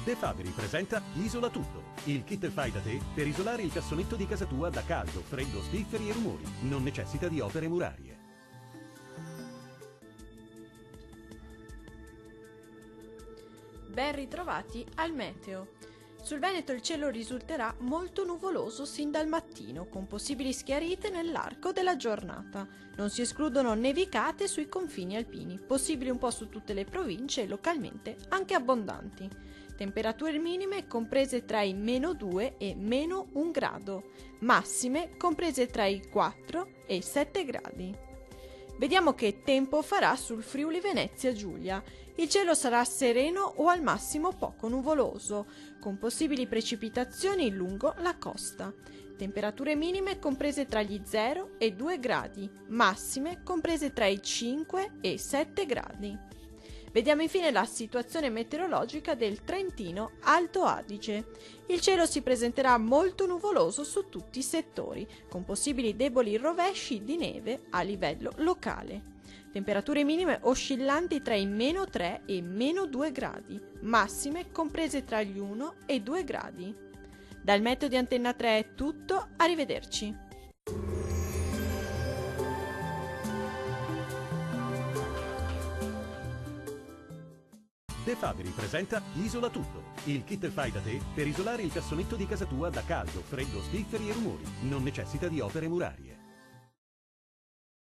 De Fabri presenta Isola Tutto, il kit fai da te per isolare il cassonetto di casa tua da caldo, freddo, spifferi e rumori. Non necessita di opere murarie. Ben ritrovati al meteo. Sul Veneto il cielo risulterà molto nuvoloso sin dal mattino, con possibili schiarite nell'arco della giornata. Non si escludono nevicate sui confini alpini, possibili un po' su tutte le province e localmente anche abbondanti. Temperature minime comprese tra i -2 e -1 grado, massime comprese tra i 4 e i 7 gradi. Vediamo che tempo farà sul Friuli Venezia Giulia. Il cielo sarà sereno o al massimo poco nuvoloso, con possibili precipitazioni lungo la costa. Temperature minime comprese tra gli 0 e 2 gradi, massime comprese tra i 5 e i 7 gradi. Vediamo infine la situazione meteorologica del Trentino Alto Adige. Il cielo si presenterà molto nuvoloso su tutti i settori, con possibili deboli rovesci di neve a livello locale. Temperature minime oscillanti tra i -3 e -2 gradi, massime comprese tra gli 1 e i 2 gradi. Dal meteo di Antenna 3 è tutto, arrivederci. De Fabri presenta Isola Tutto, il kit fai da te per isolare il cassonetto di casa tua da caldo, freddo, spifferi e rumori. Non necessita di opere murarie.